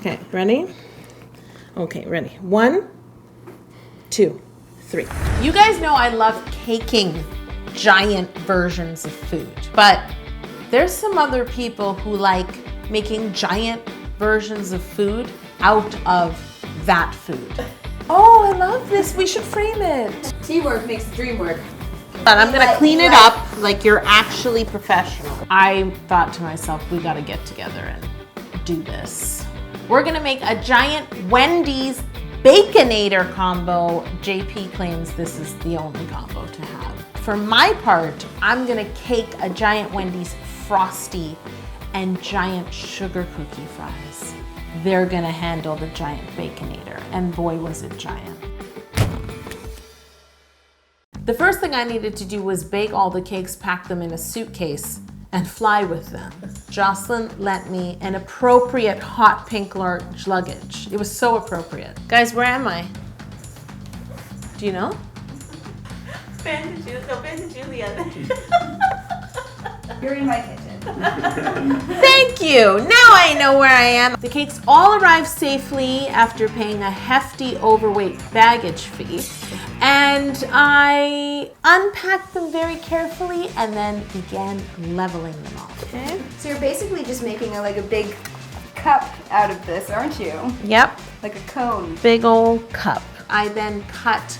Okay, ready? Okay, ready. 1, 2, 3. You guys know I love caking giant versions of food, but there's some other people who like making giant versions of food out of that food. Oh, I love this. We should frame it. Teamwork makes the dream work. But I'm gonna clean it up like you're actually professional. I thought to myself, we gotta get together and do this. We're gonna make a giant Wendy's Baconator combo. JP claims this is the only combo to have. For my part, I'm gonna cake a giant Wendy's Frosty and giant sugar cookie fries. They're gonna handle the giant Baconator, and boy was it giant. The first thing I needed to do was bake all the cakes, pack them in a suitcase, and fly with them. Jocelyn lent me an appropriate hot pink large luggage. It was so appropriate. Guys, where am I? Do you know? Ben to Julia. You're in my kitchen. Thank you. Now I know where I am. The cakes all arrived safely after paying a hefty overweight baggage fee. And I unpacked them very carefully and then began leveling them off. Okay. So you're basically just making a big cup out of this, aren't you? Yep. Like a cone. Big old cup. I then cut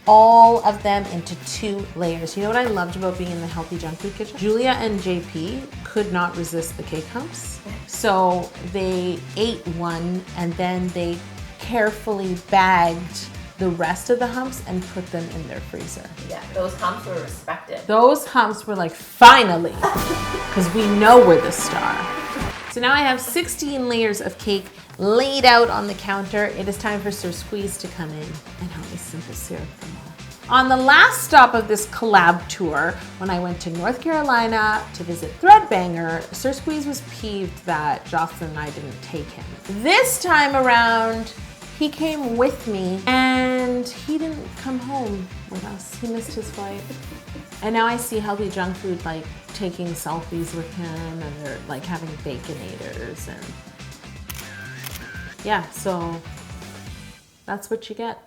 all of them into 2 layers. You know what I loved about being in the healthy junk food kitchen? Julia and JP could not resist the cake humps. So they ate one and then they carefully bagged the rest of the humps and put them in their freezer. Yeah, those humps were respected. Those humps were like, finally, because we know we're the star. So now I have 16 layers of cake laid out on the counter. It is time for Sir Squeeze to come in and help me simple syrup them all. On the last stop of this collab tour, when I went to North Carolina to visit Threadbanger, Sir Squeeze was peeved that Jocelyn and I didn't take him. This time around, he came with me and he didn't come home with us. He missed his flight. And now I see healthy junk food like taking selfies with him and they're like having baconators and yeah, so that's what you get.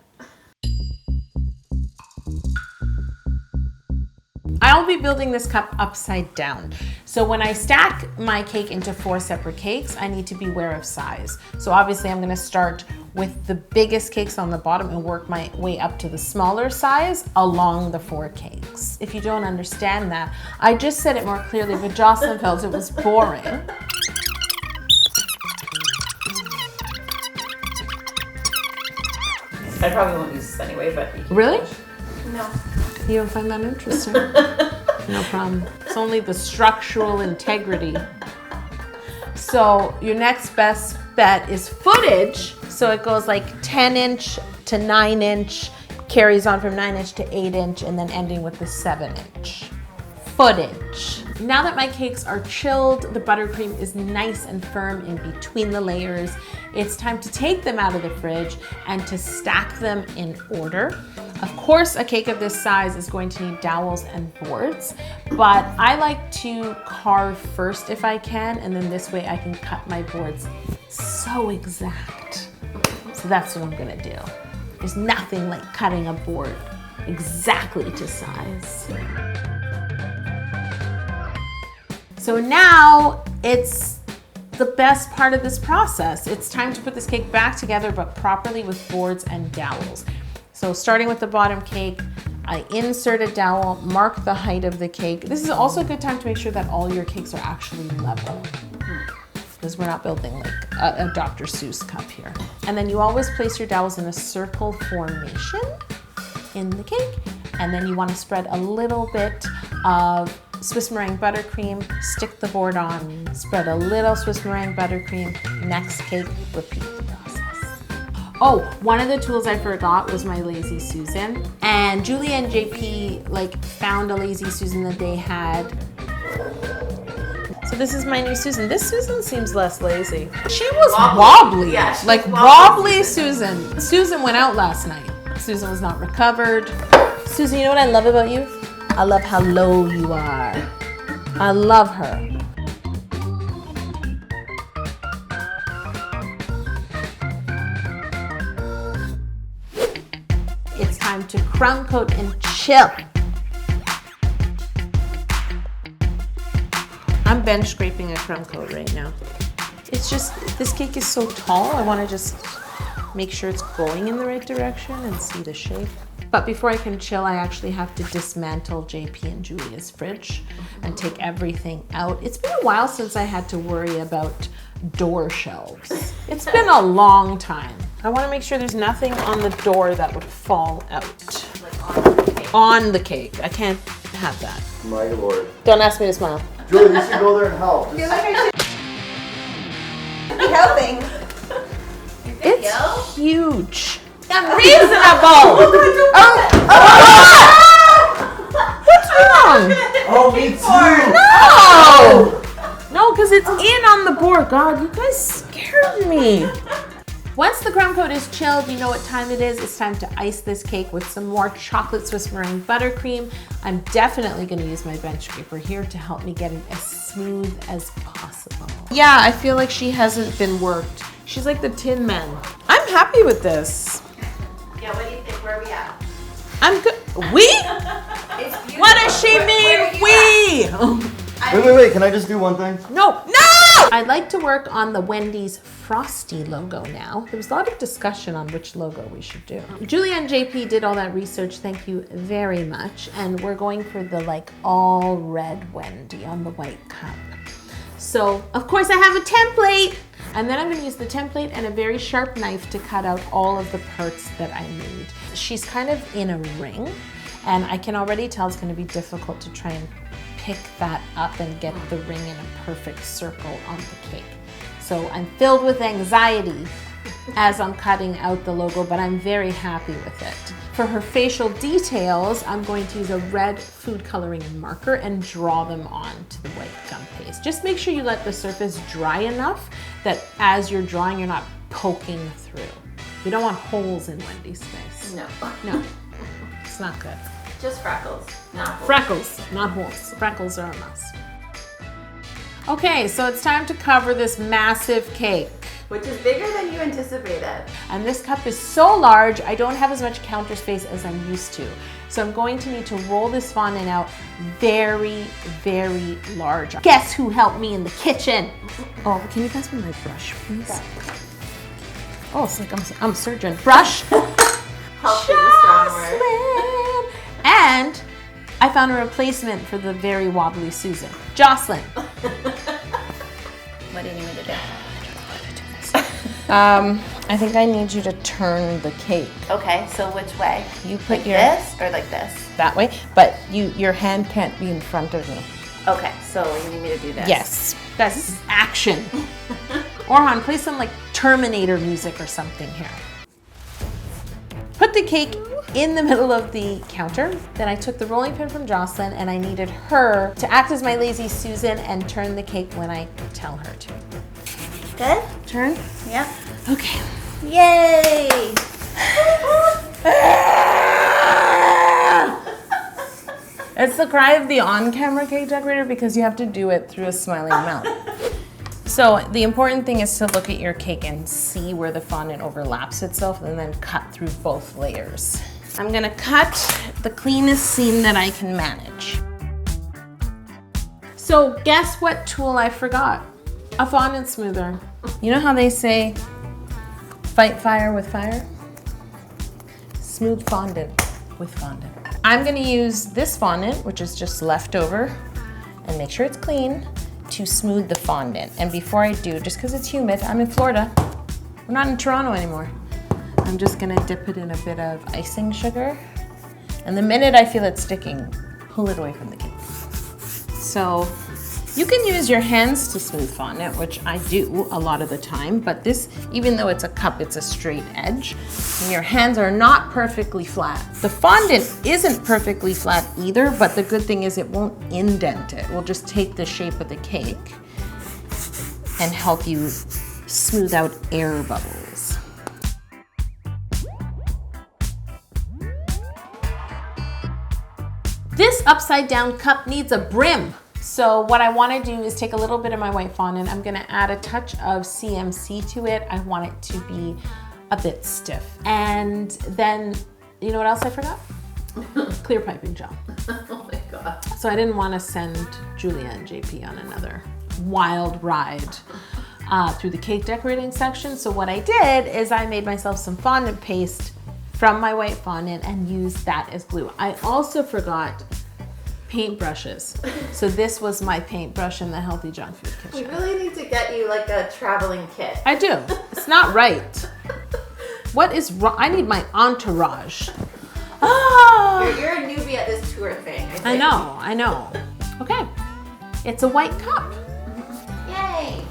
I'll be building this cup upside down. So when I stack my cake into 4 separate cakes, I need to be aware of size. So obviously I'm gonna start with the biggest cakes on the bottom and work my way up to the smaller size along the 4 cakes. If you don't understand that, I just said it more clearly, but Jocelyn felt it was boring. I probably won't use this anyway, but... Really? No. You don't find that interesting? No problem. It's only the structural integrity. So your next best bet is footage. So it goes like 10-inch to 9-inch, carries on from 9-inch to 8-inch, and then ending with the 7-inch. Footage. Now that my cakes are chilled, the buttercream is nice and firm in between the layers. It's time to take them out of the fridge and to stack them in order. Of course, a cake of this size is going to need dowels and boards, but I like to carve first if I can, and then this way I can cut my boards so exact. So that's what I'm gonna do. There's nothing like cutting a board exactly to size. So now it's the best part of this process. It's time to put this cake back together, but properly with boards and dowels. So starting with the bottom cake, I insert a dowel, mark the height of the cake. This is also a good time to make sure that all your cakes are actually level, because we're not building like a Dr. Seuss cup here. And then you always place your dowels in a circle formation in the cake. And then you want to spread a little bit of Swiss meringue buttercream, stick the board on, spread a little Swiss meringue buttercream, next cake, repeat the process. Oh, one of the tools I forgot was my Lazy Susan. And Julia and JP like found a Lazy Susan that they had. So this is my new Susan. This Susan seems less lazy. She was wobbly. Yeah, like wobbly Susan. Susan went out last night. Susan was not recovered. Susan, you know what I love about you? I love how low you are. I love her. time to crumb coat and chill. I'm bench scraping a crumb coat right now. It's just, this cake is so tall, I want to just make sure it's going in the right direction and see the shape. But before I can chill, I actually have to dismantle JP and Julia's fridge and take everything out. It's been a while since I had to worry about door shelves. It's been a long time. I want to make sure there's nothing on the door that would fall out. Like On the cake. I can't have that. My lord. Don't ask me to smile. Julie, you should go there and help. I feel like I should be helping. It's huge. Unreasonable! What's wrong? Oh, me too! No, because it's in on the board. God, you guys scared me. Once the crumb coat is chilled, you know what time it is. It's time to ice this cake with some more chocolate Swiss meringue buttercream. I'm definitely going to use my bench scraper here to help me get it as smooth as possible. Yeah, I feel like she hasn't been worked. She's like the Tin Man. I'm happy with this. Yeah, what do you think? Where are we at? I'm good. We? It's beautiful. What does she mean, we? Wait, can I just do one thing? No! I'd like to work on the Wendy's Frosty logo now. There was a lot of discussion on which logo we should do. Julia and JP did all that research, thank you very much. And we're going for the like all red Wendy on the white cup. So, of course I have a template. And then I'm gonna use the template and a very sharp knife to cut out all of the parts that I need. She's kind of in a ring, and I can already tell it's gonna be difficult to try and pick that up and get the ring in a perfect circle on the cake. So I'm filled with anxiety as I'm cutting out the logo, but I'm very happy with it. For her facial details, I'm going to use a red food coloring marker and draw them on to the white gum paste. Just make sure you let the surface dry enough that as you're drawing, you're not poking through. We don't want holes in Wendy's face. No. No, it's not good. Just freckles, not holes. Freckles, not holes. Freckles are a must. Okay, so it's time to cover this massive cake. Which is bigger than you anticipated. And this cup is so large, I don't have as much counter space as I'm used to. So I'm going to need to roll this fondant out very, very large. Guess who helped me in the kitchen? Oh, can you pass me my brush, please? Oh, it's like I'm a surgeon. Brush. Help is a strong word. Jocelyn. And I found a replacement for the very wobbly Susan. Jocelyn. What do you need me to do? I think I need you to turn the cake. Okay, so which way? You put Like your this or like this? that way, but your hand can't be in front of me. Okay, so you need me to do this? Yes. That's action. Orhan, play some like Terminator music or something here. Put the cake in the middle of the counter. Then I took the rolling pin from Jocelyn and I needed her to act as my lazy Susan and turn the cake when I tell her to. Good? Turn? Yep. Okay. Yay! It's the cry of the on-camera cake decorator because you have to do it through a smiling mouth. So the important thing is to look at your cake and see where the fondant overlaps itself and then cut through both layers. I'm gonna cut the cleanest seam that I can manage. So guess what tool I forgot? A fondant smoother. You know how they say, fight fire with fire? Smooth fondant with fondant. I'm gonna use this fondant, which is just leftover, and make sure it's clean, to smooth the fondant. And before I do, just because it's humid, I'm in Florida. We're not in Toronto anymore. I'm just gonna dip it in a bit of icing sugar. And the minute I feel it sticking, pull it away from the cake. So you can use your hands to smooth fondant, which I do a lot of the time, but this, even though it's a cup, it's a straight edge, and your hands are not perfectly flat. The fondant isn't perfectly flat either, but the good thing is it won't indent it. We'll just take the shape of the cake and help you smooth out air bubbles. This upside down cup needs a brim. So what I want to do is take a little bit of my white fondant. I'm going to add a touch of CMC to it. I want it to be a bit stiff. And then you know what else I forgot? Clear piping gel. Oh my god. So I didn't want to send Julia and JP on another wild ride through the cake decorating section. So what I did is I made myself some fondant paste from my white fondant and used that as glue. I also forgot paintbrushes. So this was my paintbrush in the Healthy Junk Food We Kitchen. really need to get you like a traveling kit. I do. It's not right. What is wrong? I need my entourage. Ah! You're a newbie at this tour thing, I think. I know. Okay. It's a white cup. Yay!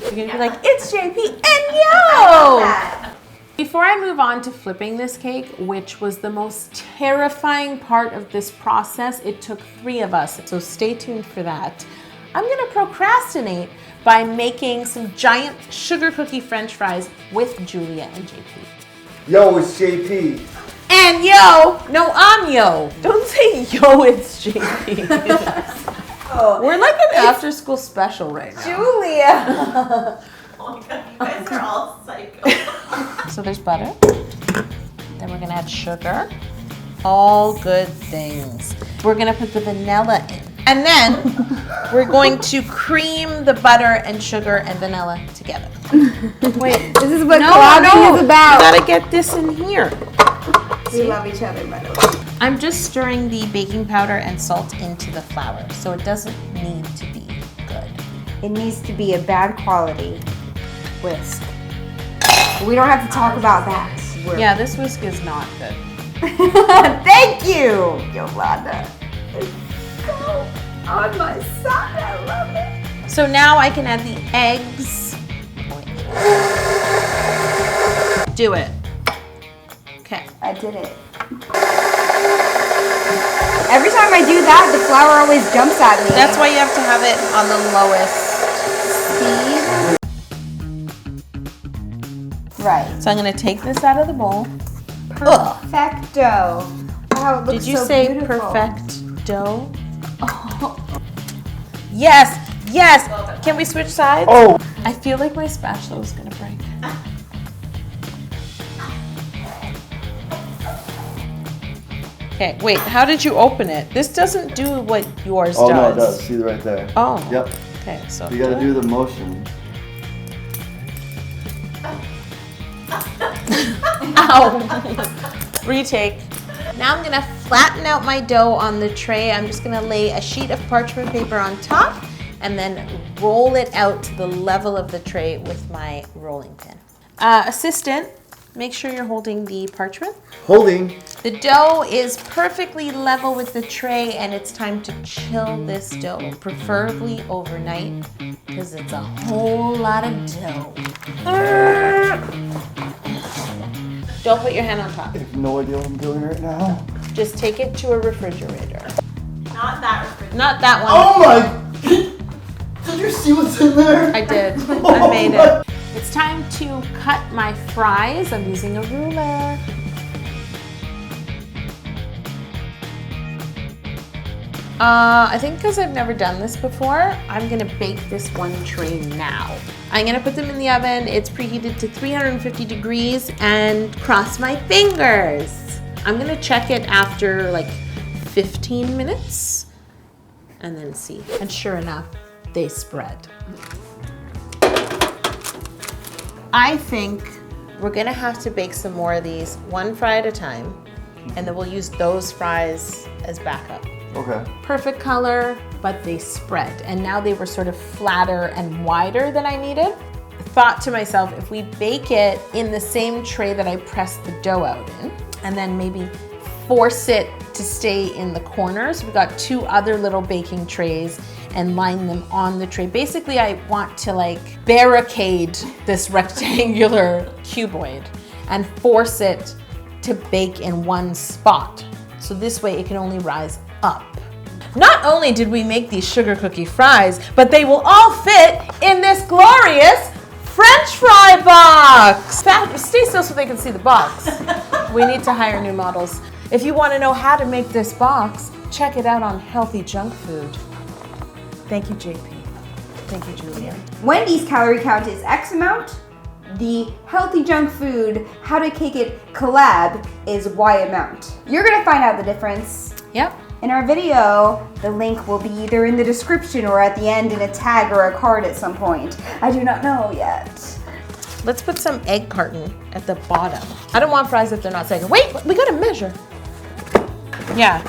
You're gonna be like, it's JP and I love yo! that. Before I move on to flipping this cake, which was the most terrifying part of this process, it took 3 of us, so stay tuned for that. I'm gonna procrastinate by making some giant sugar cookie French fries with Julia and JP. Yo, it's JP. And yo, no, I'm yo. Don't say yo, it's JP. Oh, We're like an after school special right now. Julia. Oh my god, you guys are all psycho. So there's butter. Then we're gonna add sugar. All good things. We're gonna put the vanilla in. And then we're going to cream the butter and sugar and vanilla together. Wait, This is what no, collabing is you about. gotta get this in here. We love each other, by the way. I'm just stirring the baking powder and salt into the flour, so it doesn't need to be good. It needs to be a bad quality whisk. We don't have to talk about that. Yeah, this whisk is not good. Thank you, Yolanda. It's so on my side. I love it. So now I can add the eggs. Do it. Okay. I did it. Every time I do that, the flour always jumps at me. That's why you have to have it on the lowest speed. Right. So I'm gonna take this out of the bowl. Perfecto. Wow, it looks Did you so say beautiful. perfect dough? Yes, yes. Can we switch sides? Oh. I feel like my spatula is gonna break. Okay, wait, how did you open it? This doesn't do what yours Oh, does. no, it does. See right there. Oh. Yep. Okay, so. You gotta do the motion. Ow! Retake. Now I'm gonna flatten out my dough on the tray. I'm just gonna lay a sheet of parchment paper on top and then roll it out to the level of the tray with my rolling pin. Assistant, make sure you're holding the parchment. Holding. The dough is perfectly level with the tray and it's time to chill this dough, preferably overnight because it's a whole lot of dough. Don't put your hand on top. I have no idea what I'm doing right now. Just take it to a refrigerator. Not that refrigerator. Not that one. Oh my! Did you see what's in there? I did. I made it. It's time to cut my fries. I'm using a ruler. I think because I've never done this before, I'm gonna bake this one tray now. I'm gonna put them in the oven. It's preheated to 350 degrees and cross my fingers. I'm gonna check it after like 15 minutes and then see. And sure enough, they spread. I think we're gonna have to bake some more of these, one fry at a time, and then we'll use those fries as backup. Okay. Perfect color, but they spread. And now they were sort of flatter and wider than I needed. Thought to myself, if we bake it in the same tray that I pressed the dough out in, and then maybe force it to stay in the corners. We got 2 other little baking trays and line them on the tray. Basically, I want to like barricade this rectangular cuboid and force it to bake in one spot. So this way it can only rise up. Not only did we make these sugar cookie fries, but they will all fit in this glorious French fry box. Stay still so they can see the box. We need to hire new models. If you want to know how to make this box, check it out on Healthy Junk Food. Thank you, JP. Thank you, Julia. Wendy's calorie count is X amount. The Healthy Junk Food How to Cake It collab is Y amount. You're gonna find out the difference. Yep. In our video, the link will be either in the description or at the end in a tag or a card at some point. I do not know yet. Let's put some egg carton at the bottom. I don't want fries if they're not second. Wait, we gotta measure. Yeah.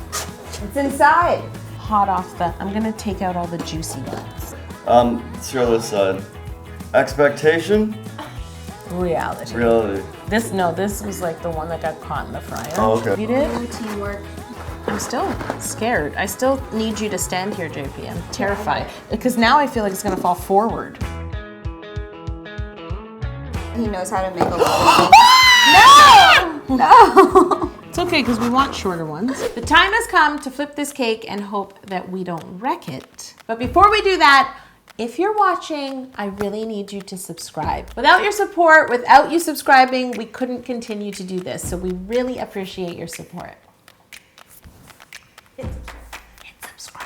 It's inside. Hot off the, I'm gonna take out all the juicy ones. Let's throw this side. Expectation? Reality. Reality. This was like the one that got caught in the fryer. Oh, okay. You did? Teamwork. I'm still scared. I still need you to stand here, JP. I'm terrified. Because now I feel like it's gonna fall forward. He knows how to make a lot of things. No! It's okay, because we want shorter ones. The time has come to flip this cake and hope that we don't wreck it. But before we do that, if you're watching, I really need you to subscribe. Without your support, without you subscribing, we couldn't continue to do this. So we really appreciate your support. Hit subscribe.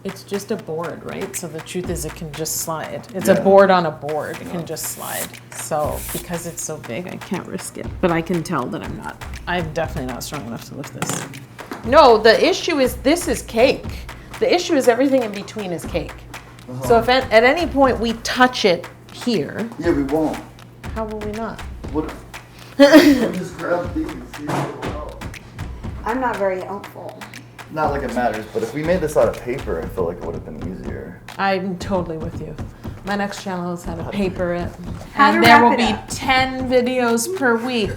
It's just a board, right? So the truth is it can just slide. It's a board on a board. It can just slide. So because it's so big, I can't risk it. But I can tell that I'm definitely not strong enough to lift this. No, the issue is this is cake. The issue is everything in between is cake. So if at any point we touch it here. Yeah, we won't. How will we not? What? Just grab these. I'm not very helpful. Not like it matters, but if we made this out of paper, I feel like it would have been easier. I'm totally with you. My next channel is how to paper it. How to And there will wrap it be up. 10 videos per week.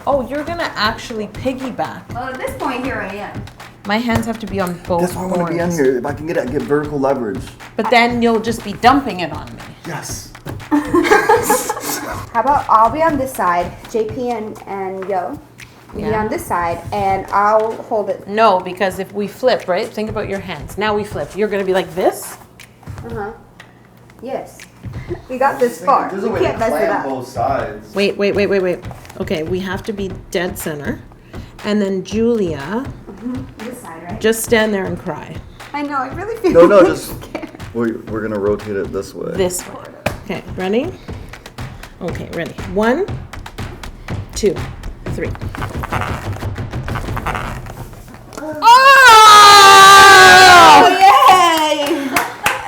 Oh, you're gonna actually piggyback. Well, at this point, here I am. My hands have to be on both That's why I want to be on boards. here. If I can get vertical leverage. But then you'll just be dumping it on me. Yes. How about I'll be on this side, JP and Yo be on this side, and I'll hold it. No, because if we flip, right? Think about your hands. Now we flip. You're gonna be like this. Yes. We got this far. There's a We way to can't mess it clamp up. both sides. Wait. Okay, we have to be dead center. And then Julia, This side, right? just stand there and cry. I know. I really feel. No, just we're gonna rotate it this way. This way. Okay, ready? Okay, ready. 1, 2, 3. Oh, yay!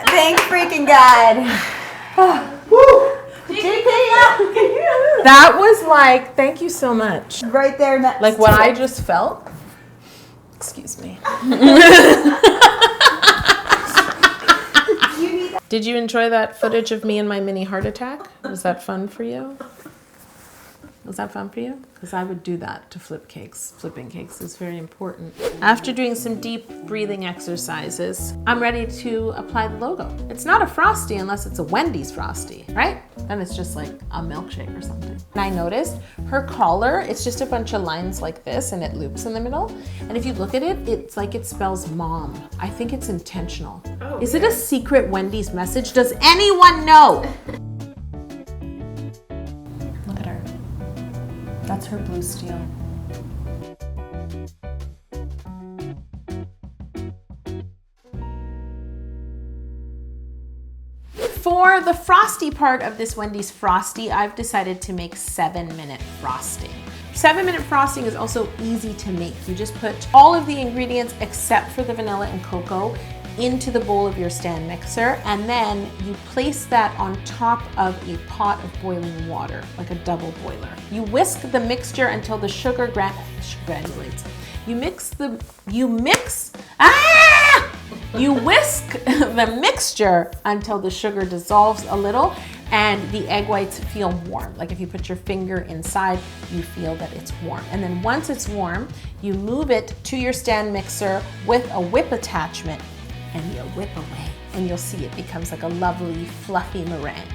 Thank freaking God. That was like, thank you so much. Right there next Like what to I it. just felt. Excuse me. Did you enjoy that footage of me and my mini heart attack? Was that fun for you? Was that fun for you? Because I would do that to flip cakes. Flipping cakes is very important. After doing some deep breathing exercises, I'm ready to apply the logo. It's not a Frosty unless it's a Wendy's Frosty, right? Then it's just like a milkshake or something. And I noticed her collar, it's just a bunch of lines like this and it loops in the middle. And if you look at it, it's like it spells mom. I think it's intentional. Oh, is it a secret Wendy's message? Does anyone know? Look at her. That's her blue steel. For the frosty part of this Wendy's Frosty, I've decided to make 7-minute frosting. 7-minute frosting is also easy to make. You just put all of the ingredients except for the vanilla and cocoa into the bowl of your stand mixer, and then you place that on top of a pot of boiling water, like a double boiler. You whisk the mixture until the sugar granulates. You whisk the mixture until the sugar dissolves a little and the egg whites feel warm. Like if you put your finger inside, you feel that it's warm. And then once it's warm, you move it to your stand mixer with a whip attachment and you whip away. And you'll see it becomes like a lovely fluffy meringue.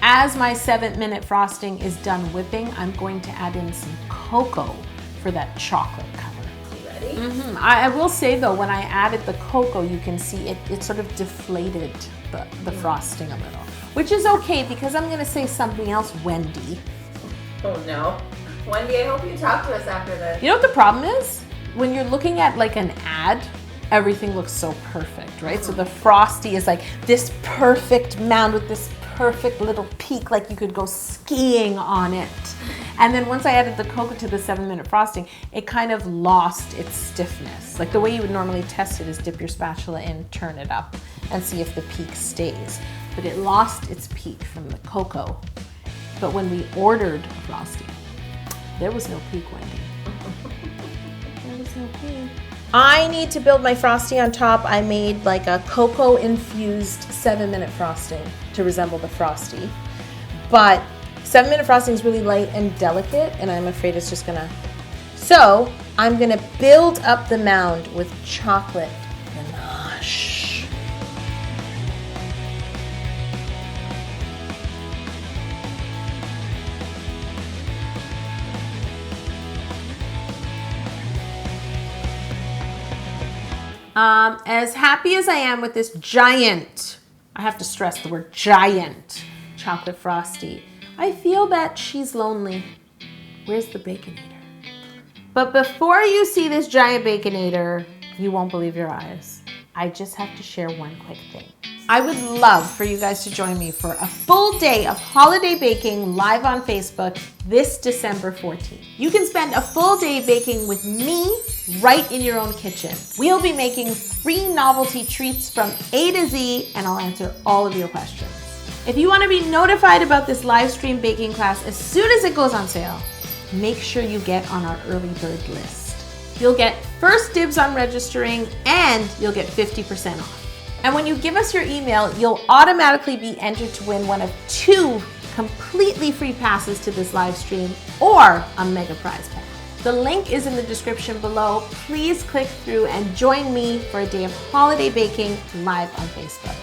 As my 7-minute frosting is done whipping, I'm going to add in some cocoa for that chocolate color. Mm-hmm. I will say though, when I added the cocoa, you can see it sort of deflated the frosting a little, which is okay because I'm gonna say something else, Wendy. Oh no. Wendy, I hope you talk to us after this. You know what the problem is? When you're looking at like an ad, everything looks so perfect, right? So the Frosty is like this perfect mound with this perfect little peak, like you could go skiing on it. And then once I added the cocoa to the 7-minute frosting, it kind of lost its stiffness. Like the way you would normally test it is dip your spatula in, turn it up, and see if the peak stays. But it lost its peak from the cocoa. But when we ordered a Frosty, there was no peak, Wendy. There was no peak. I need to build my Frosty on top. I made like a cocoa-infused 7-minute frosting to resemble the Frosty. But 7-minute frosting is really light and delicate, and I'm afraid it's just gonna... So I'm gonna build up the mound with chocolate ganache. As happy as I am with this giant, I have to stress the word giant, chocolate Frosty, I feel that she's lonely. Where's the Baconator? But before you see this giant Baconator, you won't believe your eyes. I just have to share one quick thing. I would love for you guys to join me for a full day of holiday baking live on Facebook this December 14th. You can spend a full day baking with me right in your own kitchen. We'll be making 3 novelty treats from A to Z, and I'll answer all of your questions. If you want to be notified about this live stream baking class as soon as it goes on sale, make sure you get on our early bird list. You'll get first dibs on registering, and you'll get 50% off. And when you give us your email, you'll automatically be entered to win one of 2 completely free passes to this live stream or a mega prize pack. The link is in the description below. Please click through and join me for a day of holiday baking live on Facebook.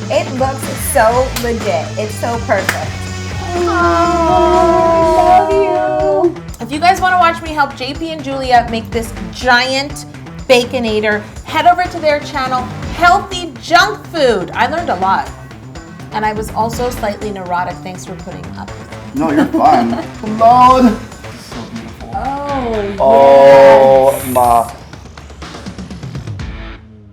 It looks so legit. It's so perfect. Love you. If you guys want to watch me help JP and Julia make this giant Baconator, head over to their channel, Healthy Junk Food. I learned a lot. And I was also slightly neurotic. Thanks for putting up with me. No, you're fine. Lord. So beautiful. Oh, Oh, my.